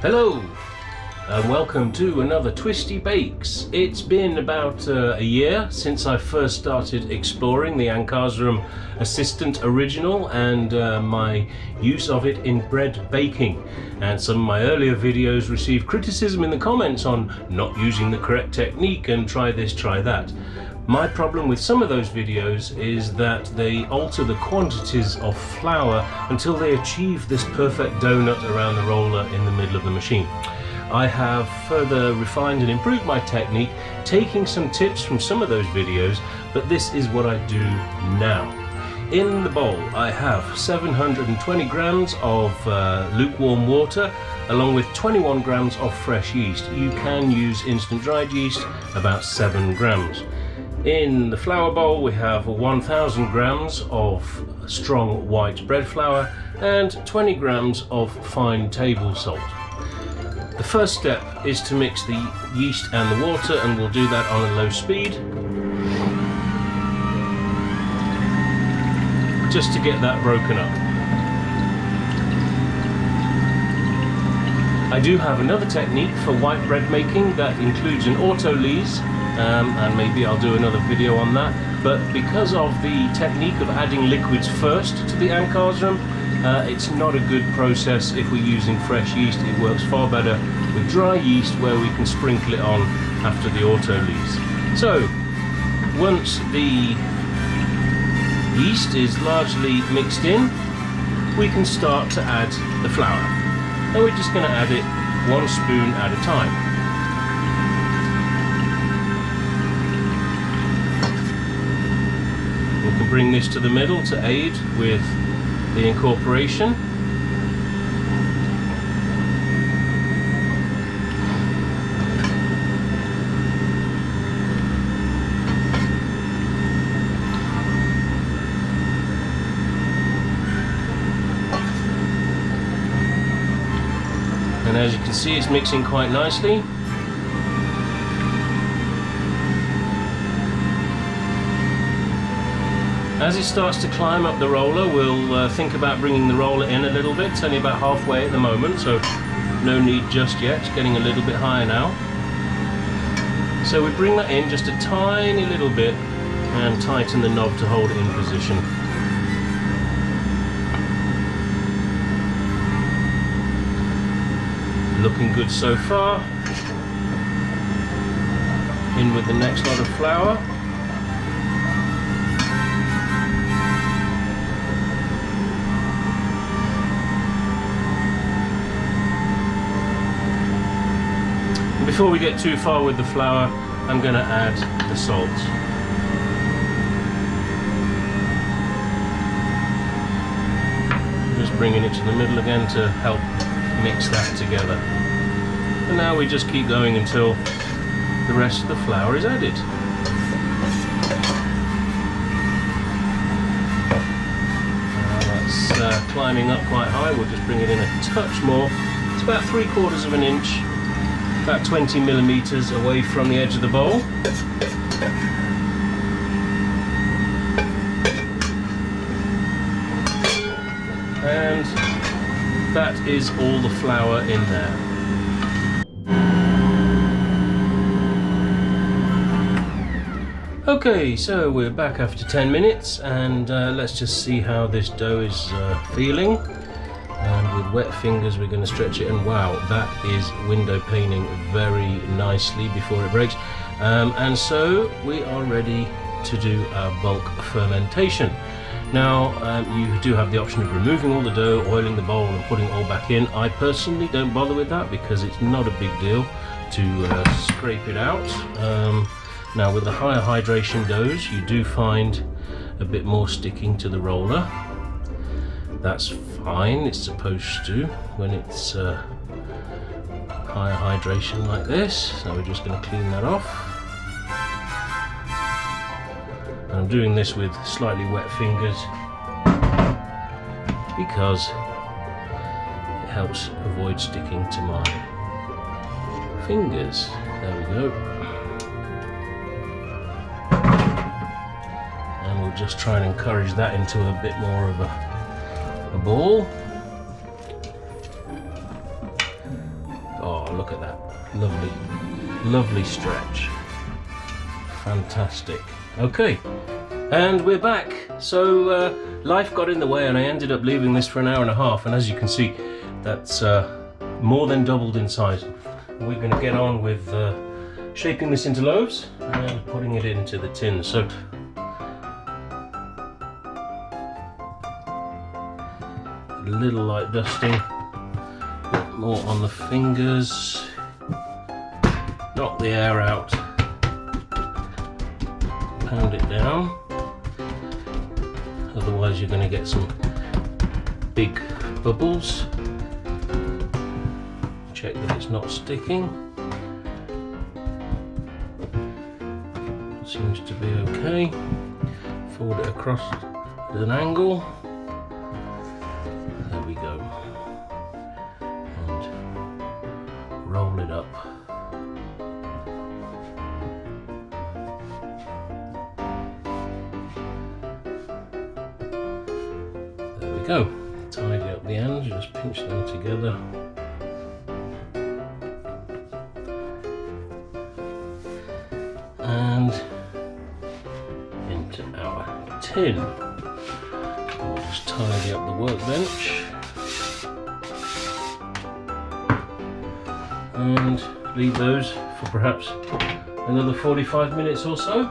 Hello and welcome to another TwistyBakes. It's been about a year since I first started exploring the Ankarsrum Assistent original and my use of it in bread baking. And some of my earlier videos received criticism in the comments on not using the correct technique and try this, try that. My problem with some of those videos is that they alter the quantities of flour until they achieve this perfect donut around the roller in the middle of the machine. I have further refined and improved my technique, taking some tips from some of those videos, but this is what I do now. In the bowl I have 720 grams of lukewarm water along with 21 grams of fresh yeast. You can use instant dried yeast, about 7 grams. In the flour bowl we have 1000 grams of strong white bread flour and 20 grams of fine table salt. The first step is to mix the yeast and the water, and we'll do that on a low speed just to get that broken up. I do have another technique for white bread making that includes an auto-lees, and maybe I'll do another video on that, but because of the technique of adding liquids first to the Ankarsrum, it's not a good process if we're using fresh yeast. It works far better with dry yeast where we can sprinkle it on after the auto-lees. So once the yeast is largely mixed in, we can start to add the flour, and we're just going to add it 1 spoon at a time. We can bring this to the middle to aid with the incorporation. And as you can see, it's mixing quite nicely. As it starts to climb up the roller, we'll think about bringing the roller in a little bit. It's only about halfway at the moment, so no need just yet. It's getting a little bit higher now. So we bring that in just a tiny little bit and tighten the knob to hold it in position. Looking good so far. In with the next lot of flour. Before we get too far with the flour, I'm going to add the salt. Just bringing it to the middle again to help mix that together. And now we just keep going until the rest of the flour is added. That's climbing up quite high. We'll just bring it in a touch more. It's about 3/4 of an inch. About 20 millimeters away from the edge of the bowl. And that is all the flour in there. Okay, so we're back after 10 minutes and let's just see how this dough is feeling. And with wet fingers we're going to stretch it, and wow, that is window paning very nicely before it breaks. And so we are ready to do our bulk fermentation. Now you do have the option of removing all the dough, oiling the bowl and putting it all back in. I personally don't bother with that because it's not a big deal to scrape it out. Now with the higher hydration doughs you do find a bit more sticking to the roller. That's fine, it's supposed to when it's higher hydration like this. So we're just going to clean that off. And I'm doing this with slightly wet fingers because it helps avoid sticking to my fingers. There we go. And we'll just try and encourage that into a bit more of a ball. Oh, look at that. Lovely, lovely stretch. Fantastic. Okay, and we're back. So life got in the way and I ended up leaving this for an hour and a half, and as you can see, that's more than doubled in size. We're going to get on with shaping this into loaves and putting it into the tin. So a little light dusting, a bit more on the fingers, knock the air out, pound it down, otherwise you're going to get some big bubbles. Check that it's not sticking. Seems to be okay. Fold it across at an angle. There we go. And roll it up. There we go. Tidy up the ends, just pinch them together. And into our tin. We'll just tidy up the workbench and leave those for perhaps another 45 minutes or so.